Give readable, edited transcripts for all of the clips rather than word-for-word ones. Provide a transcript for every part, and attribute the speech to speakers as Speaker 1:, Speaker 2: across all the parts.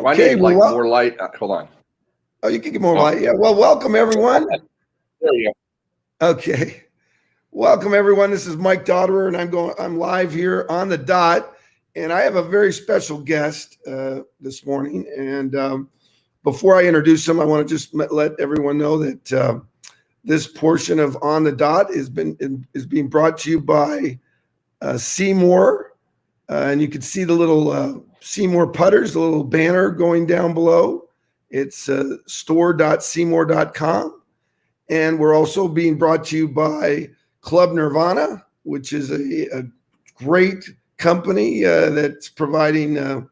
Speaker 1: I need more light. Hold on.
Speaker 2: Oh, you can get more light. Yeah. Well, welcome everyone.
Speaker 1: There you
Speaker 2: go. Okay. Welcome everyone. This is Mike Dotterer, and I'm live here on the dot, and I have a very special guest this morning. And before I introduce him, I want to just let everyone know that this portion of On the Dot is being brought to you by SeeMore, and you can see the little SeeMore putters, the little banner going down below. It's store.seemore.com. And we're also being brought to you by Club Nirvana, which is a great company that's providing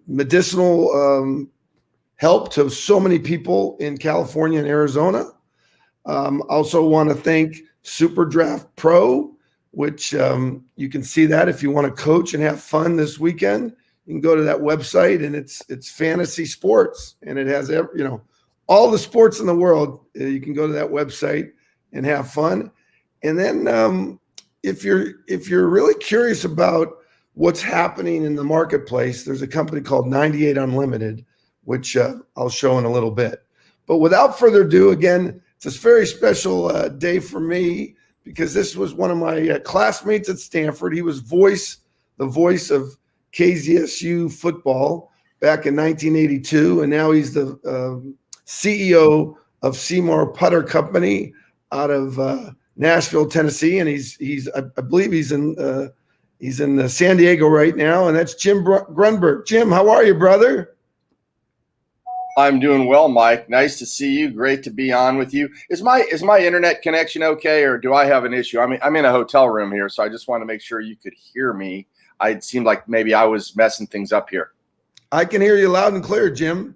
Speaker 2: medicinal help to so many people in California and Arizona. Also want to thank Super Draft Pro, which you can see that if you want to coach and have fun this weekend. You can go to that website, and it's fantasy sports, and it has all the sports in the world. You can go to that website and have fun. And then if you're really curious about what's happening in the marketplace, there's a company called 98 Unlimited, which I'll show in a little bit. But without further ado, again, it's a very special day for me because this was one of my classmates at Stanford. He was the voice of KZSU football back in 1982, and now he's the CEO of SeeMore Putter Company out of Nashville, Tennessee, and I believe he's in San Diego right now, and that's Jim Grundberg. Jim, how are you, brother?
Speaker 1: I'm doing well, Mike. Nice to see you. Great to be on with you. Is my internet connection okay, or do I have an issue? I mean, I'm in a hotel room here, so I just want to make sure you could hear me. It seemed like maybe I was messing things up here.
Speaker 2: I can hear you loud and clear, Jim.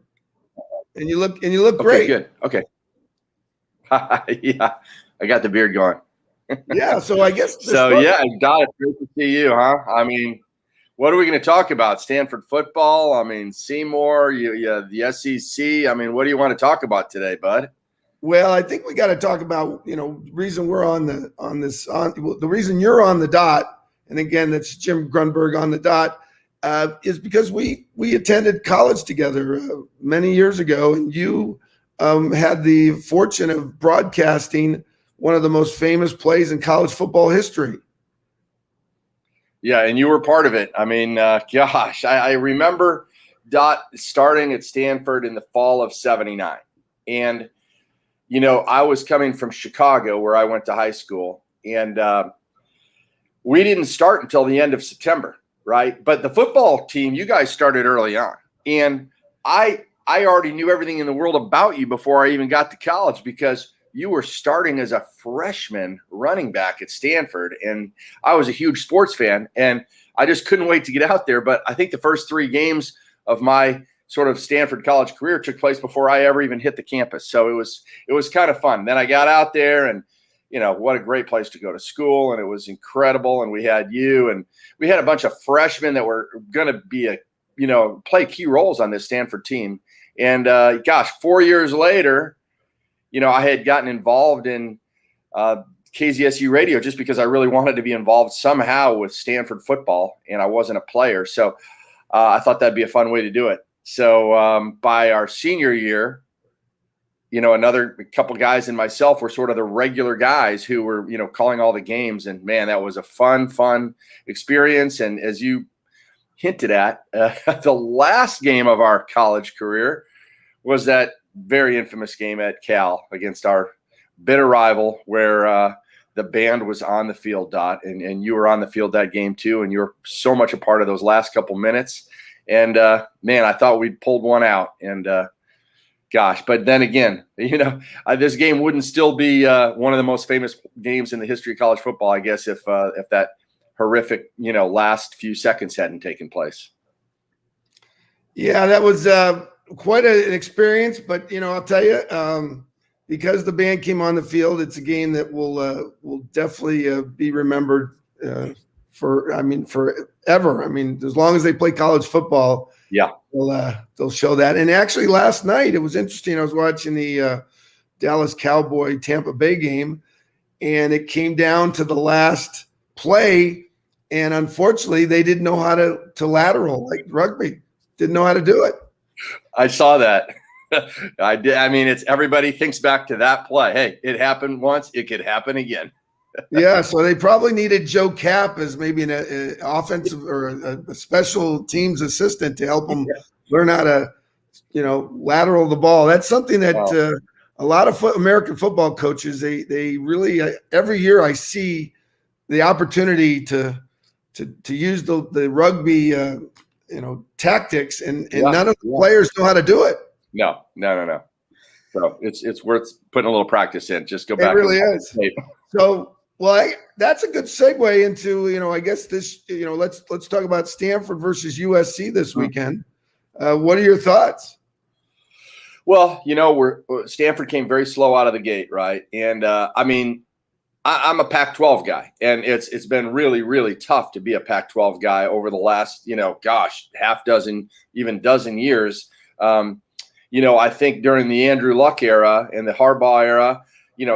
Speaker 2: And you look great.
Speaker 1: Good. Okay. Yeah, I got the beard going.
Speaker 2: Yeah, so I guess.
Speaker 1: Yeah, Dot, it's great to see you, huh? I mean, what are we going to talk about? Stanford football. I mean, SeeMore, the SEC. I mean, what do you want to talk about today, bud?
Speaker 2: Well, I think we got to talk about reason we're the reason you're on the dot, and again, that's Jim Grundberg on the dot. Is because we attended college together many years ago, and you had the fortune of broadcasting one of the most famous plays in college football history.
Speaker 1: Yeah, and you were part of it. I mean, gosh, I remember Dot starting at Stanford in the fall of '79. And, I was coming from Chicago where I went to high school, and we didn't start until the end of September. Right. But the football team, you guys started early on. And I already knew everything in the world about you before I even got to college because you were starting as a freshman running back at Stanford. And I was a huge sports fan, and I just couldn't wait to get out there. But I think the first 3 games of my sort of Stanford college career took place before I ever even hit the campus. So it was kind of fun. Then I got out there, and what a great place to go to school. And it was incredible. And we had you, and we had a bunch of freshmen that were going to be play key roles on this Stanford team. And gosh, 4 years later, I had gotten involved in KZSU radio just because I really wanted to be involved somehow with Stanford football, and I wasn't a player. So I thought that'd be a fun way to do it. So by our senior year, another couple guys and myself were sort of the regular guys who were, calling all the games. And man, that was a fun experience. And as you hinted at, the last game of our college career was that very infamous game at Cal against our bitter rival where the band was on the field, Dot, and you were on the field that game too. And you were so much a part of those last couple minutes. And man, I thought we'd pulled one out. And gosh, but then again, this game wouldn't still be one of the most famous games in the history of college football, I guess, if that horrific, last few seconds hadn't taken place.
Speaker 2: Yeah, that was quite an experience. But I'll tell you, because the band came on the field, it's a game that will definitely be remembered forever. I mean, as long as they play college football.
Speaker 1: Yeah,
Speaker 2: they'll show that. And actually, last night it was interesting. I was watching the Dallas Cowboy Tampa Bay game, and it came down to the last play, and unfortunately, they didn't know how to lateral like rugby. didn't know how to do it.
Speaker 1: I saw that. I did. I mean, it's everybody thinks back to that play. Hey, it happened once. It could happen again.
Speaker 2: Yeah, so they probably needed Joe Cap as maybe an offensive or a special teams assistant to help them learn how to, lateral the ball. That's something that a lot of American football coaches, they really every year I see the opportunity to use the rugby tactics, and none of the players know how to do it.
Speaker 1: No. So it's worth putting a little practice in. Just go back.
Speaker 2: It really is. So. Well, that's a good segue into, I guess this, let's talk about Stanford versus USC this weekend. What are your thoughts?
Speaker 1: Well, Stanford came very slow out of the gate, right? And I mean, I'm a Pac-12 guy, and it's been really, really tough to be a Pac-12 guy over the last, half dozen, even dozen years. I think during the Andrew Luck era and the Harbaugh era,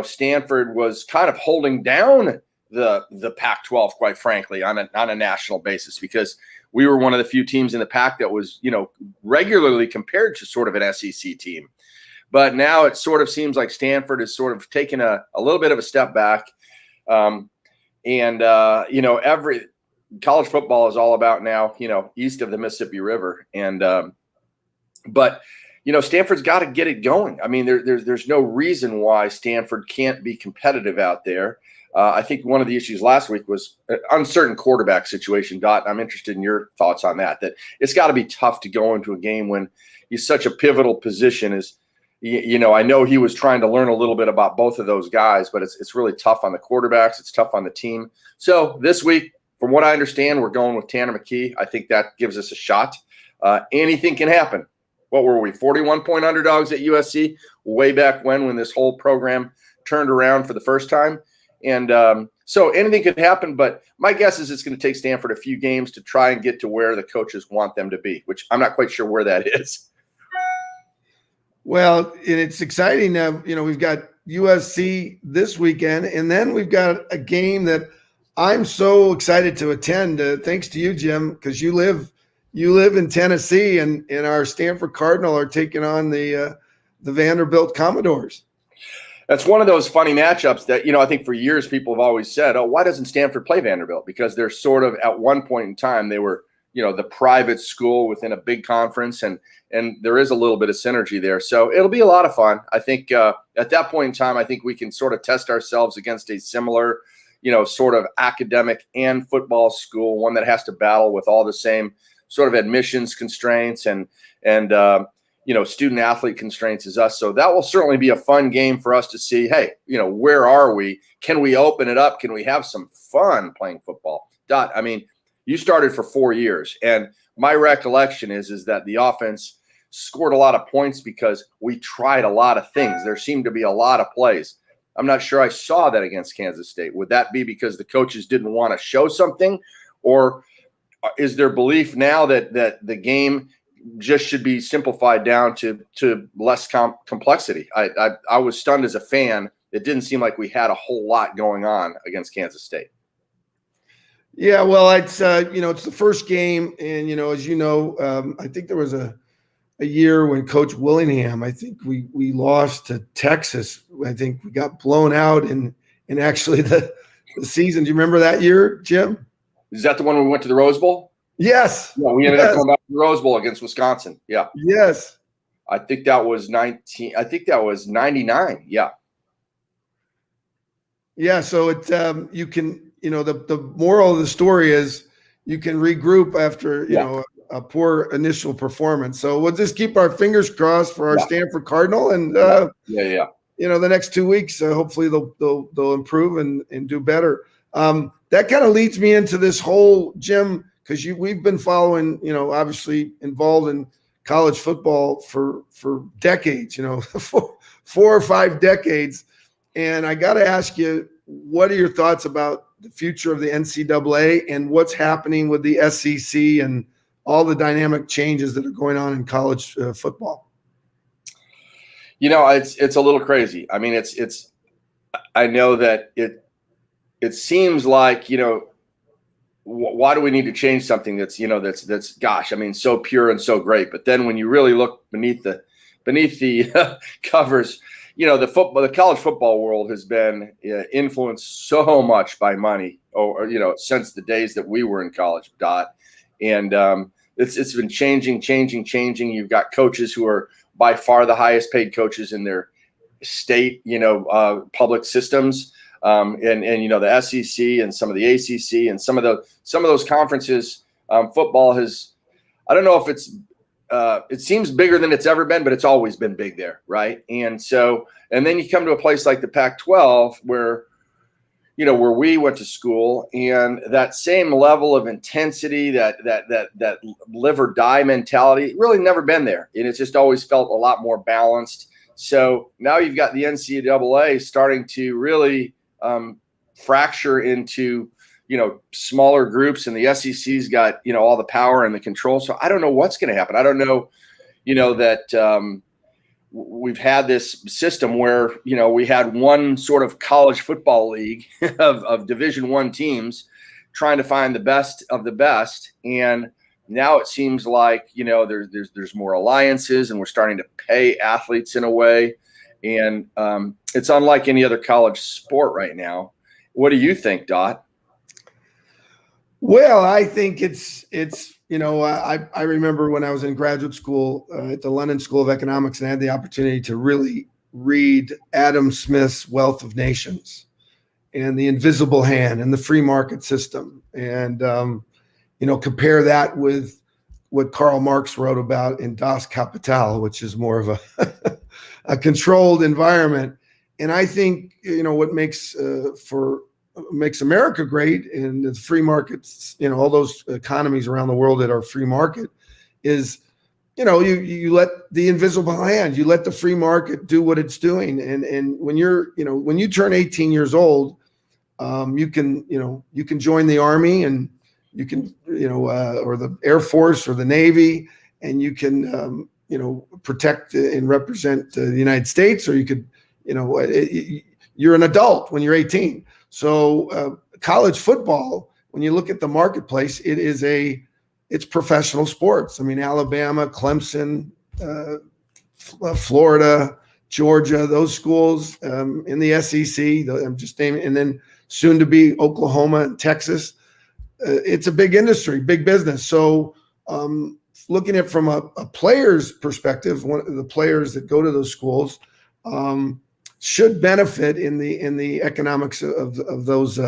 Speaker 1: Stanford was kind of holding down the Pac-12, quite frankly, on a national basis, because we were one of the few teams in the Pac that was, regularly compared to sort of an SEC team. But now it sort of seems like Stanford has sort of taken a little bit of a step back. Every college football is all about now, east of the Mississippi River. But Stanford's got to get it going. I mean, there's no reason why Stanford can't be competitive out there. I think one of the issues last week was an uncertain quarterback situation, Dot. I'm interested in your thoughts on that it's got to be tough to go into a game when he's such a pivotal position as, I know he was trying to learn a little bit about both of those guys, but it's really tough on the quarterbacks. It's tough on the team. So this week, from what I understand, we're going with Tanner McKee. I think that gives us a shot. Anything can happen. What were we, 41-point underdogs at USC way back when this whole program turned around for the first time? And so anything could happen, but my guess is it's going to take Stanford a few games to try and get to where the coaches want them to be, which I'm not quite sure where that is.
Speaker 2: Well, it's exciting. We've got USC this weekend, and then we've got a game that I'm so excited to attend, thanks to you, Jim, because you live in Tennessee, and our Stanford Cardinal are taking on the Vanderbilt Commodores.
Speaker 1: That's one of those funny matchups that, I think for years people have always said, oh, why doesn't Stanford play Vanderbilt? Because they're sort of, at one point in time, they were, the private school within a big conference, and there is a little bit of synergy there. So it'll be a lot of fun. I think at that point in time, I think we can sort of test ourselves against a similar, sort of academic and football school, one that has to battle with all the same sort of admissions constraints and student athlete constraints as us. So that will certainly be a fun game for us to see, hey, where are we? Can we open it up? Can we have some fun playing football? Dot, I mean, you started for 4 years, and my recollection is that the offense scored a lot of points because we tried a lot of things. There seemed to be a lot of plays. I'm not sure I saw that against Kansas State. Would that be because the coaches didn't want to show something, or is there belief now that the game just should be simplified down to less complexity? I was stunned as a fan. It didn't seem like we had a whole lot going on against Kansas State.
Speaker 2: Yeah, well, it's it's the first game, and as I think there was a year when Coach Willingham, I think we lost to Texas. I think we got blown out in actually the season. Do you remember that year, Jim?
Speaker 1: Is that the one we went to the Rose Bowl?
Speaker 2: Yes.
Speaker 1: Yeah, we ended up going back to the Rose Bowl against Wisconsin. Yeah.
Speaker 2: Yes.
Speaker 1: I think that was 99. Yeah.
Speaker 2: Yeah. So you can, the moral of the story is you can regroup after, a poor initial performance. So we'll just keep our fingers crossed for our Stanford Cardinal, and the next 2 weeks, hopefully they'll improve and do better. That kind of leads me into this whole, Jim, because we've been following, obviously involved in college football for decades, 4 or 5 decades. And I got to ask you, what are your thoughts about the future of the NCAA and what's happening with the SEC and all the dynamic changes that are going on in college football?
Speaker 1: It's a little crazy. I mean, I know that it seems like, why do we need to change something that's, that's gosh, I mean, so pure and so great. But then when you really look beneath the covers, the college football world has been influenced so much by money, or since the days that we were in college, Dot. And it's been changing. You've got coaches who are by far the highest paid coaches in their state, public systems. And the SEC and some of the ACC and some of those conferences, football has, I don't know if it seems bigger than it's ever been, but it's always been big there, right? And then you come to a place like the Pac-12 where we went to school, and that same level of intensity, that live or die mentality, really never been there, and it's just always felt a lot more balanced. So now you've got the NCAA starting to really fracture into, smaller groups, and the SEC's got, all the power and the control. So I don't know what's going to happen. I don't know, that we've had this system where, we had one sort of college football league of Division I teams trying to find the best of the best. And now it seems like, there's more alliances, and we're starting to pay athletes in a way. And it's unlike any other college sport right now. What do you think, Dot?
Speaker 2: Well, I think it's I remember when I was in graduate school at the London School of Economics, and I had the opportunity to really read Adam Smith's Wealth of Nations and The Invisible Hand and the free market system, and compare that with what Karl Marx wrote about in Das Kapital, which is more of a controlled environment. And I think, what makes America great, and the free markets, all those economies around the world that are free market, is, you let the invisible hand, you let the free market do what it's doing. And when when you turn 18 years old, you can join the Army, and you can, or the Air Force or the Navy, and you can, protect and represent the United States, or you could, you're an adult when you're 18. So college football, when you look at the marketplace, it's professional sports. I mean, Alabama, Clemson, Florida, Georgia, those schools in the SEC, I'm just naming, and then soon to be Oklahoma and Texas. It's a big industry, big business. So looking at it from a player's perspective, one of the players that go to those schools should benefit in the economics of those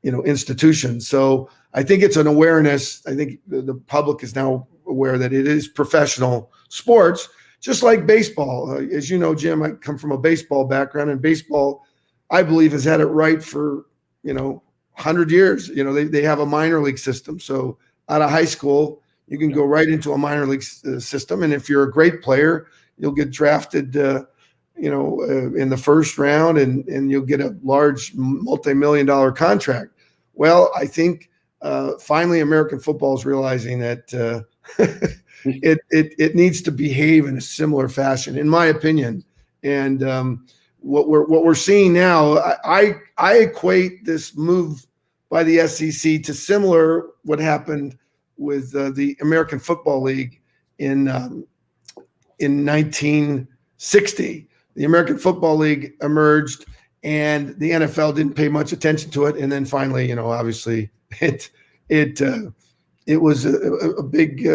Speaker 2: institutions. So I think it's an awareness. I think the public is now aware that it is professional sports, just like baseball. As you know, Jim, I come from a baseball background, and baseball, I believe, has had it right for 100 years. They have a minor league system. So out of high school, you can go right into a minor league system, and if you're a great player, you'll get drafted in the first round, and you'll get a large multi-million-dollar contract. Well, I think finally American football is realizing that it needs to behave in a similar fashion, in my opinion. And what we're seeing now, I equate this move by the SEC to similar what happened with the American Football League in 1960. The American Football League emerged, and the NFL didn't pay much attention to it. And then finally, obviously, it was a big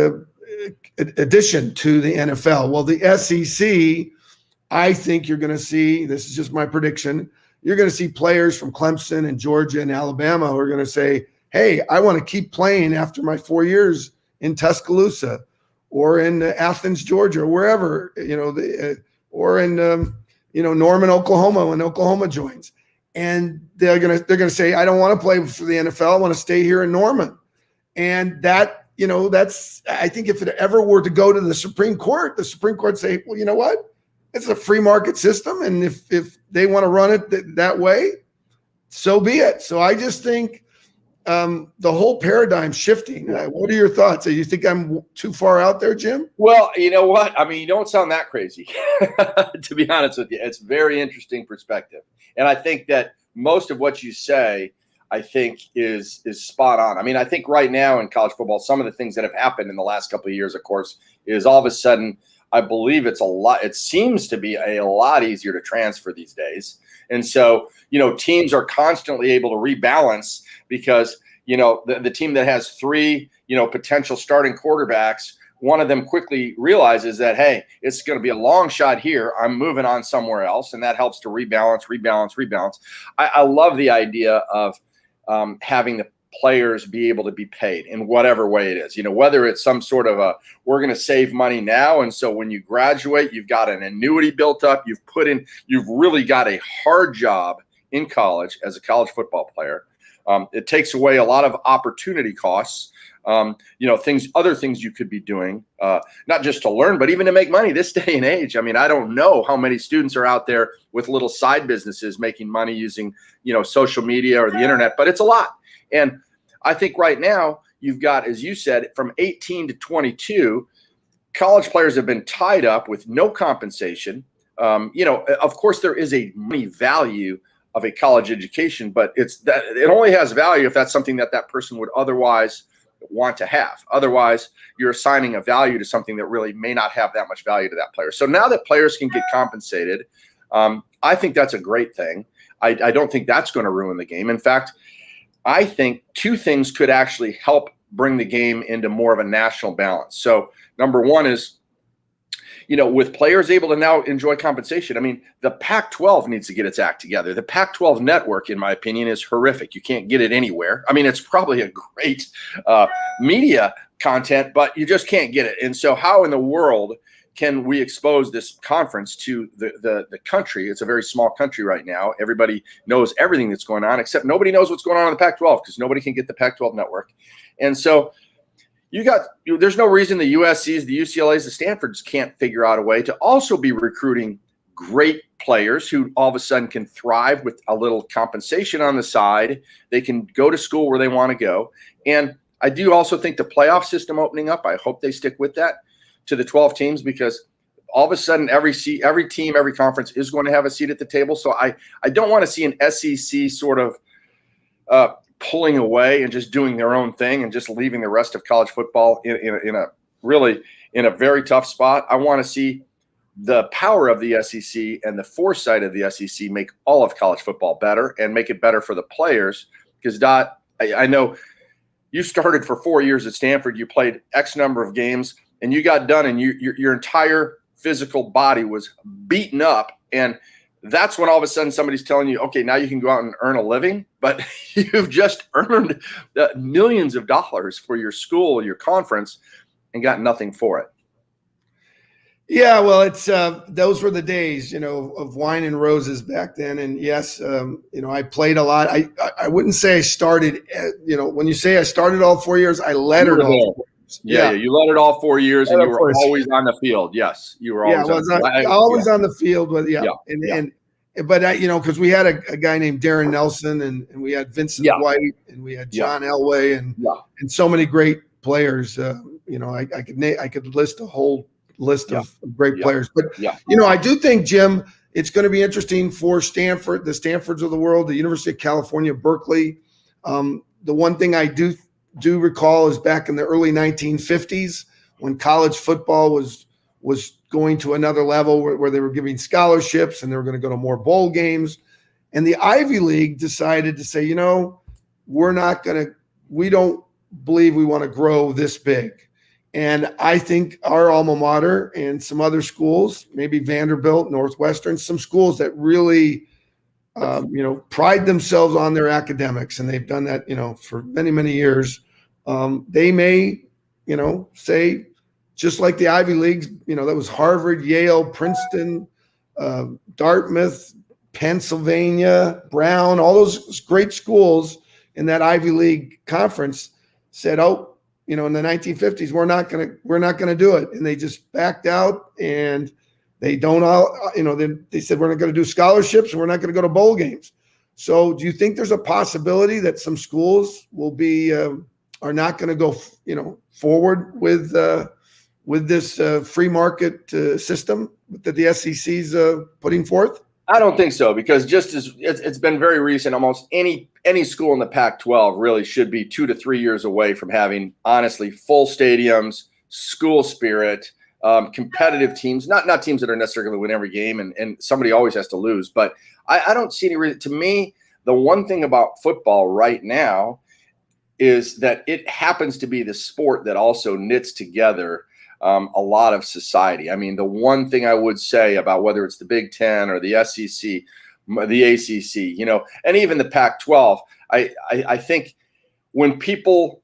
Speaker 2: addition to the NFL. Well, the SEC, I think you're going to see, this is just my prediction, you're going to see players from Clemson and Georgia and Alabama who are going to say, hey, I want to keep playing after my 4 years in Tuscaloosa or in Athens, Georgia, or wherever, or in Norman, Oklahoma, when Oklahoma joins. And they're gonna say, I don't want to play for the NFL. I want to stay here in Norman. And that, that's, I think if it ever were to go to the Supreme Court say, well, you know what? It's a free market system. And if they want to run it that way, so be it. So I just think the whole paradigm shifting. What are your thoughts? Do you think I'm too far out there, Jim?
Speaker 1: Well, you know what? I mean, you don't sound that crazy, to be honest with you. It's a very interesting perspective. And I think that most of what you say, I think is spot on. I mean, I think right now in college football, some of the things that have happened in the last couple of years, of course, is all of a sudden, I believe it seems to be a lot easier to transfer these days. And so, teams are constantly able to rebalance because, the team that has three, potential starting quarterbacks, one of them quickly realizes that, hey, it's going to be a long shot here. I'm moving on somewhere else. And that helps to rebalance. I love the idea of having the players be able to be paid in whatever way it is, whether it's some sort of we're going to save money now. And so when you graduate, you've got an annuity built up. You've really got a hard job in college as a college football player. It takes away a lot of opportunity costs. Other things you could be doing, not just to learn, but even to make money this day and age. I mean, I don't know how many students are out there with little side businesses making money using, social media or the internet, but it's a lot. And I think right now you've got, as you said, from 18 to 22, college players have been tied up with no compensation. Of course there is a money value of a college education, but it only has value if that's something that person would otherwise want to have. Otherwise, you're assigning a value to something that really may not have that much value to that player. So now that players can get compensated, I think that's a great thing. I don't think that's going to ruin the game. In fact, I think two things could actually help bring the game into more of a national balance. So number one is, with players able to now enjoy compensation, I mean, the Pac-12 needs to get its act together. The Pac-12 network, in my opinion, is horrific. You can't get it anywhere. I mean, it's probably a great media content, but you just can't get it. And so how in the world can we expose this conference to the country? It's a very small country right now. Everybody knows everything that's going on, except nobody knows what's going on in the Pac-12 because nobody can get the Pac-12 network. And so there's no reason the USCs, the UCLAs, the Stanfords can't figure out a way to also be recruiting great players who all of a sudden can thrive with a little compensation on the side. They can go to school where they want to go. And I do also think the playoff system opening up, I hope they stick with that to the 12 teams, because all of a sudden every team, every conference is going to have a seat at the table. So I don't want to see an SEC sort of pulling away and just doing their own thing and just leaving the rest of college football in a very tough spot. I want to see the power of the SEC and the foresight of the SEC make all of college football better and make it better for the players. Because Dot, I know you started for 4 years at Stanford. You played X number of games and you got done and your entire physical body was beaten up. And that's when all of a sudden somebody's telling you, okay, now you can go out and earn a living, but you've just earned millions of dollars for your school, your conference, and got nothing for it.
Speaker 2: Yeah, well, it's those were the days, of wine and roses back then. And yes, I played a lot. I wouldn't say I started, when you say I started all 4 years, I lettered all 4 years.
Speaker 1: Yeah, you lettered all 4 years and you were always on the field. Yes, you were always
Speaker 2: on the field. But But because we had a guy named Darren Nelson and we had Vincent White and we had John Elway and so many great players. I could list a whole list of great players. But I do think, Jim, it's going to be interesting for Stanford, the Stanfords of the world, the University of California, Berkeley. The one thing I do recall is back in the early 1950s when college football was going to another level where they were giving scholarships and they were going to go to more bowl games. And the Ivy League decided to say, we don't believe we want to grow this big. And I think our alma mater and some other schools, maybe Vanderbilt, Northwestern, some schools that really, pride themselves on their academics, and they've done that, for many, many years. They may, say, just like the Ivy Leagues, that was Harvard, Yale, Princeton, Dartmouth, Pennsylvania, Brown, all those great schools in that Ivy League conference said, in the 1950s, we're not gonna do it, and they just backed out, and they don't they said we're not going to do scholarships and we're not going to go to bowl games. So do you think there's a possibility that some schools will be are not going to go forward with this free market system that the SEC's putting forth?
Speaker 1: I don't think so, because just as it's been very recent, almost any school in the Pac-12 really should be 2 to 3 years away from having, honestly, full stadiums, school spirit, competitive teams, not teams that are necessarily going to win every game, and somebody always has to lose. But I don't see any reason. To me, the one thing about football right now is that it happens to be the sport that also knits together a lot of society. I mean, the one thing I would say about whether it's the Big Ten or the SEC, the ACC, and even the Pac-12, I think when people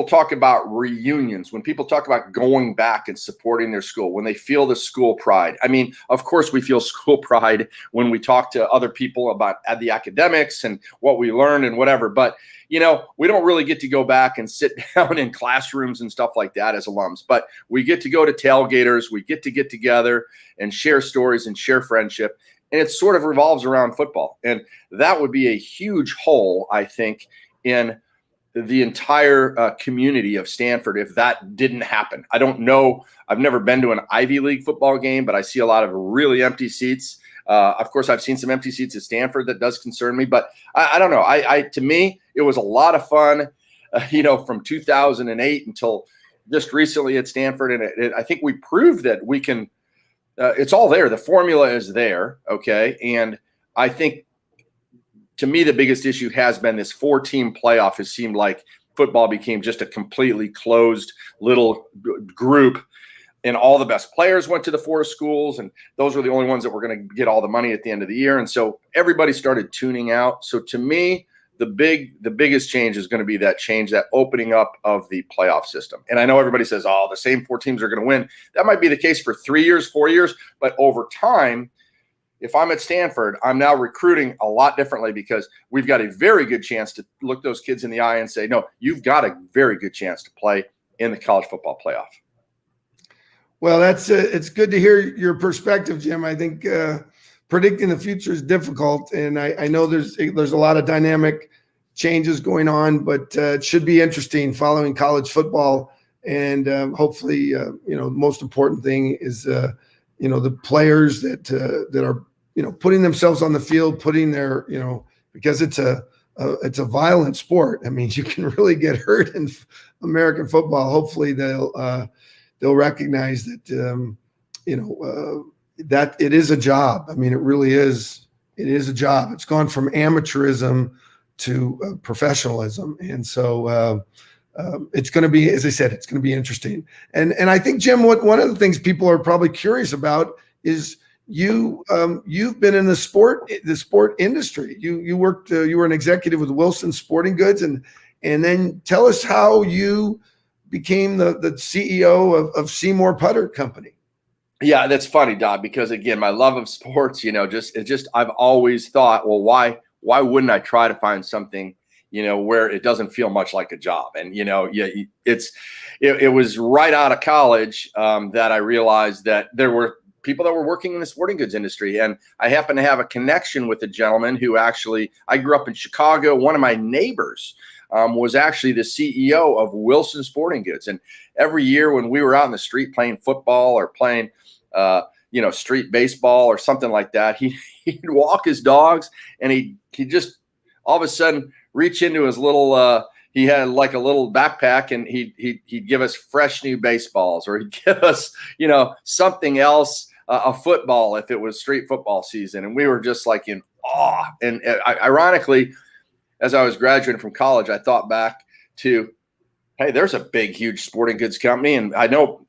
Speaker 1: talk about reunions, when people talk about going back and supporting their school, when they feel the school pride, I mean, of course we feel school pride when we talk to other people about the academics and what we learned and whatever, but we don't really get to go back and sit down in classrooms and stuff like that as alums, but we get to go to tailgaters, we get together and share stories and share friendship. And it sort of revolves around football. And that would be a huge hole, I think, in the entire community of Stanford if that didn't happen. I don't know. I've never been to an Ivy League football game, but I see a lot of really empty seats. Of course, I've seen some empty seats at Stanford. That does concern me, but I don't know. To me, it was a lot of fun, from 2008 until just recently at Stanford. And I think we proved that we can, it's all there. The formula is there. Okay. And I think, to me, the biggest issue has been this 4-team playoff. It seemed like football became just a completely closed little group, and all the best players went to the 4 schools, and those were the only ones that were going to get all the money at the end of the year. And so everybody started tuning out. So to me, the biggest change is going to be that opening up of the playoff system. And I know everybody says, oh, the same 4 teams are going to win. That might be the case for 3 years, 4 years, but over time, if I'm at Stanford, I'm now recruiting a lot differently, because we've got a very good chance to look those kids in the eye and say, no, you've got a very good chance to play in the college football playoff.
Speaker 2: Well, it's good to hear your perspective, Jim. I think predicting the future is difficult, and I know there's a lot of dynamic changes going on, but it should be interesting following college football. And hopefully, the most important thing is the players that are putting themselves on the field, putting their because it's a violent sport. I mean, you can really get hurt in American football. Hopefully they'll recognize that that it is a job. I mean, it really is. It is a job. It's gone from amateurism to professionalism, and so it's going to be, as I said, it's going to be interesting. And I think, Jim, one of the things people are probably curious about is you've been in the sport industry. You worked. You were an executive with Wilson Sporting Goods, and then tell us how you became the CEO of SeeMore Putter Company.
Speaker 1: Yeah, that's funny, Dodd, because again, my love of sports, I've always thought, well, why wouldn't I try to find something, where it doesn't feel much like a job? And, it was right out of college that I realized that there were people that were working in the sporting goods industry. And I happened to have a connection with a gentleman who I grew up in Chicago. One of my neighbors was actually the CEO of Wilson Sporting Goods. And every year when we were out in the street playing football or playing, street baseball or something like that, he'd walk his dogs, and he'd just all of a sudden reach into his little, he had like a little backpack, and he'd give us fresh new baseballs, or he'd give us, something else, a football if it was street football season. And we were just like in awe. And ironically, as I was graduating from college, I thought back to, hey, there's a big, huge sporting goods company. And I know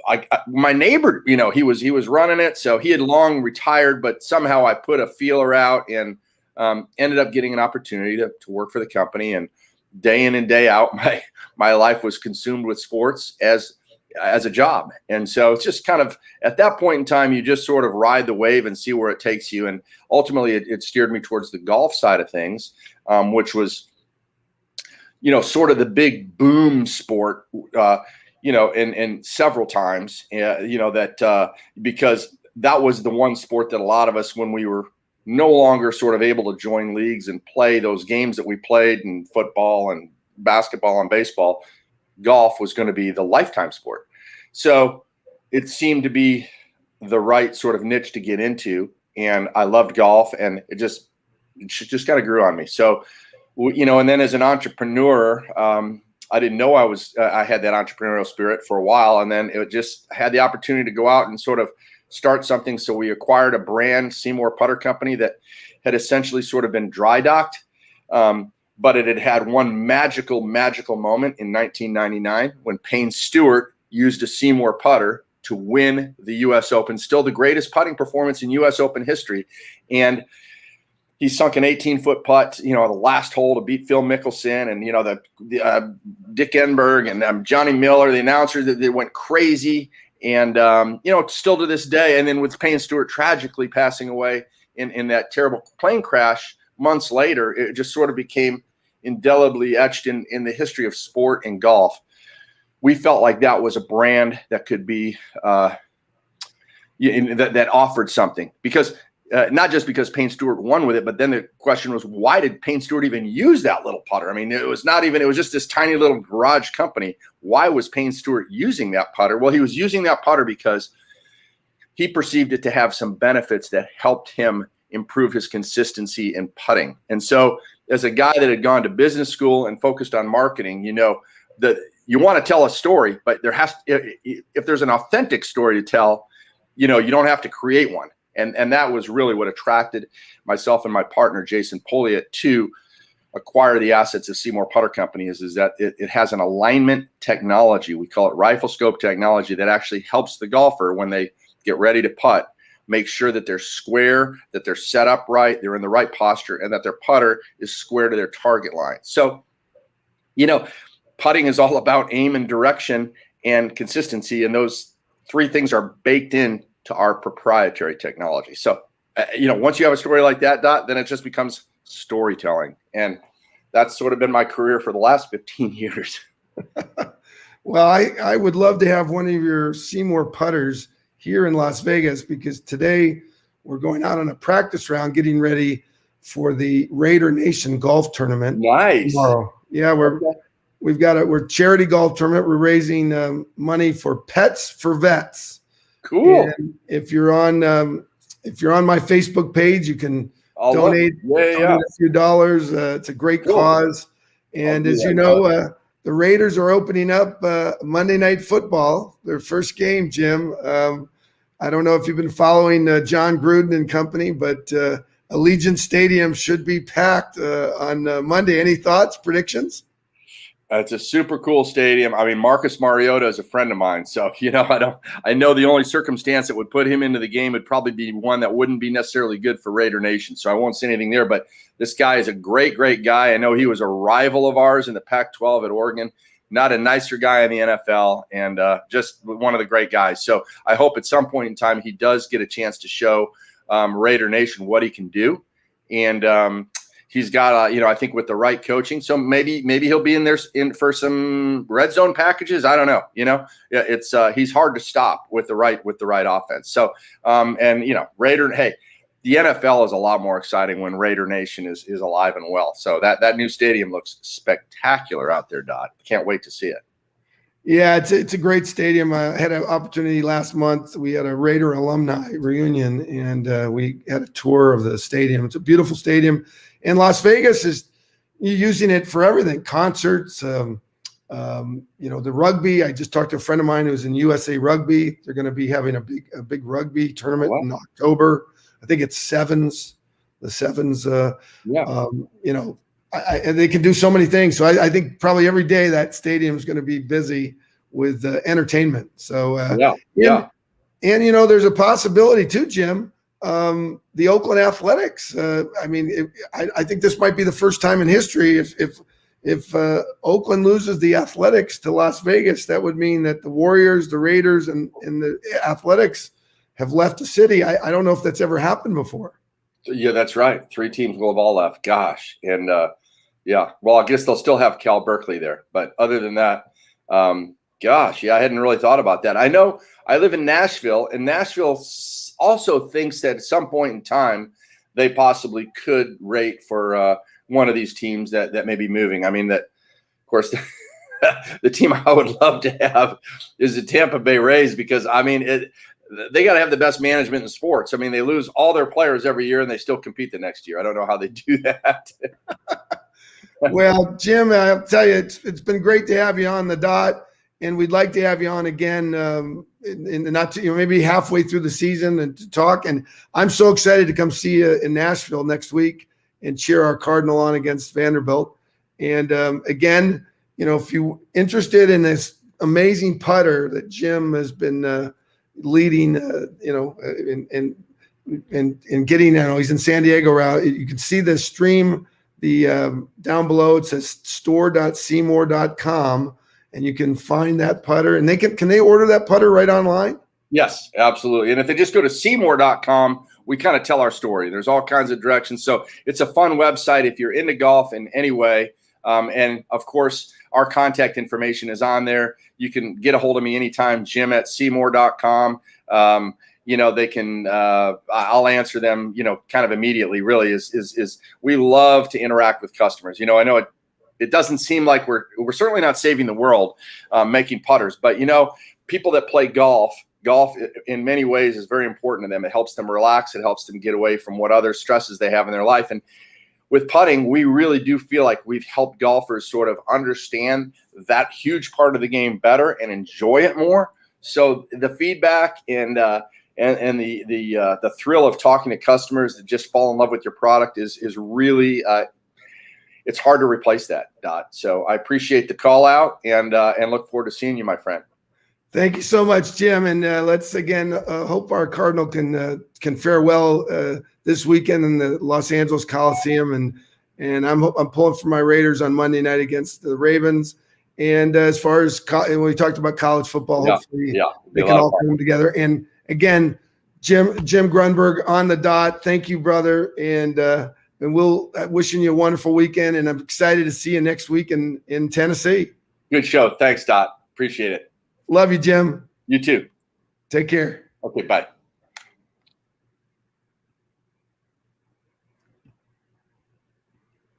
Speaker 1: my neighbor, he was running it. So he had long retired, but somehow I put a feeler out and ended up getting an opportunity to work for the company. And day in and day out, my life was consumed with sports as a job. And so it's just kind of, at that point in time, you just sort of ride the wave and see where it takes you. And ultimately it steered me towards the golf side of things, which was, sort of the big boom sport, and several times, because that was the one sport that a lot of us, when we were no longer sort of able to join leagues and play those games that we played in football and basketball and baseball, golf was going to be the lifetime sport. So it seemed to be the right sort of niche to get into. and I loved golf, and it just kind of grew on me. So, and then as an entrepreneur, I didn't know I had that entrepreneurial spirit for a while, and then it just had the opportunity to go out and sort of start something. So we acquired a brand, SeeMore Putter Company, that had essentially sort of been dry docked. But it had one magical moment in 1999 when Payne Stewart used a SeeMore putter to win the U.S. Open, still the greatest putting performance in U.S. Open history. And he sunk an 18-foot putt, the last hole to beat Phil Mickelson, and the Dick Enberg and Johnny Miller, the announcers, they went crazy. And still to this day. And then with Payne Stewart tragically passing away in that terrible plane crash months later, it just sort of became indelibly etched in the history of sport and golf. We felt like that was a brand that could be that offered something, because not just because Payne Stewart won with it, but then the question was, why did Payne Stewart even use that little putter? I mean, it was just this tiny little garage company. Why was Payne Stewart using that putter? Well, he was using that putter because he perceived it to have some benefits that helped him improve his consistency in putting. And so as a guy that had gone to business school and focused on marketing, that you want to tell a story, but if there's an authentic story to tell, you don't have to create one. And that was really what attracted myself and my partner, Jason Poliat, to acquire the assets of SeeMore Putter Company is that it has an alignment technology. We call it rifle scope technology that actually helps the golfer when they get ready to putt, make sure that they're square, that they're set up right, they're in the right posture, and that their putter is square to their target line. So, putting is all about aim and direction and consistency, and those three things are baked in to our proprietary technology. So, once you have a story like that, Dot, then it just becomes storytelling. And that's sort of been my career for the last 15 years.
Speaker 2: Well, I would love to have one of your SeeMore putters here in Las Vegas, because today we're going out on a practice round getting ready for the Raider Nation golf tournament.
Speaker 1: Nice.
Speaker 2: Tomorrow. Yeah, we're charity golf tournament. We're raising money for Pets for Vets.
Speaker 1: Cool.
Speaker 2: And if you're on my Facebook page, you can donate a few dollars. It's a great cause. And as you know, the Raiders are opening up Monday Night Football, their first game, Jim. I don't know if you've been following John Gruden and company, but Allegiant Stadium should be packed on Monday. Any thoughts, predictions?
Speaker 1: It's a super cool stadium. I mean, Marcus Mariota is a friend of mine. So, I know the only circumstance that would put him into the game would probably be one that wouldn't be necessarily good for Raider Nation. So I won't say anything there, but this guy is a great, great guy. I know he was a rival of ours in the Pac-12 at Oregon, not a nicer guy in the NFL, and just one of the great guys. So I hope at some point in time he does get a chance to show Raider Nation what he can do. And, he's got, I think with the right coaching, so maybe he'll be in there for some red zone packages. I don't know. It's he's hard to stop with the right offense. So, Raider. Hey, the NFL is a lot more exciting when Raider Nation is alive and well. So that new stadium looks spectacular out there, Dot. Can't wait to see it.
Speaker 2: Yeah, it's a great stadium. I had an opportunity last month. We had a Raider alumni reunion, and we had a tour of the stadium. It's a beautiful stadium. And Las Vegas is using it for everything, concerts, the rugby. I just talked to a friend of mine who's in USA Rugby. They're going to be having a big rugby tournament in October. I think it's sevens. The sevens, and they can do so many things. So I think probably every day that stadium is going to be busy with entertainment. So, and there's a possibility too, Jim. The Oakland Athletics. I think this might be the first time in history if Oakland loses the Athletics to Las Vegas, that would mean that the Warriors, the Raiders, and the Athletics have left the city. I don't know if that's ever happened before.
Speaker 1: Yeah, that's right. 3 teams will have all left. Gosh, and well, I guess they'll still have Cal Berkeley there, but other than that, I hadn't really thought about that. I know I live in Nashville, and Nashville also thinks that at some point in time they possibly could rate for one of these teams that may be moving. I mean, that of course the team I would love to have is the Tampa Bay Rays, because they got to have the best management in sports. I mean, they lose all their players every year and they still compete the next year. I don't know how they do that.
Speaker 2: Well, Jim, I'll tell you, it's been great to have you on the dot, and we'd like to have you on again, maybe halfway through the season and to talk. And I'm so excited to come see you in Nashville next week and cheer our Cardinal on against Vanderbilt. And again, if you're interested in this amazing putter that Jim has been leading, and getting, he's in San Diego route. You can see the stream. Down below it says store.seemore.com, and you can find that putter, and can they order that putter right online?
Speaker 1: Yes, absolutely. And if they just go to SeeMore.com, we kind of tell our story. There's all kinds of directions. So it's a fun website if you're into golf in any way. And of course, our contact information is on there. You can get a hold of me anytime, Jim@SeeMore.com. They can, I'll answer them, kind of immediately. Really is we love to interact with customers. I know it doesn't seem like we're certainly not saving the world making putters, but people that play golf in many ways is very important to them. It helps them relax. It helps them get away from what other stresses they have in their life. And with putting, we really do feel like we've helped golfers sort of understand that huge part of the game better and enjoy it more. So the feedback and the thrill of talking to customers that just fall in love with your product is really it's hard to replace that, Dot. So I appreciate the call out and look forward to seeing you, my friend.
Speaker 2: Thank you so much, Jim. And let's again hope our Cardinal can fare well this weekend in the Los Angeles Coliseum. And I'm pulling for my Raiders on Monday night against the Ravens. And as far as we talked about college football, hopefully they can all come together. And again, Jim Grundberg on the dot. Thank you, brother. And we'll wishing you a wonderful weekend. And I'm excited to see you next week in Tennessee.
Speaker 1: Good show. Thanks, Dot. Appreciate it.
Speaker 2: Love you, Jim.
Speaker 1: You too.
Speaker 2: Take care.
Speaker 1: Okay, bye.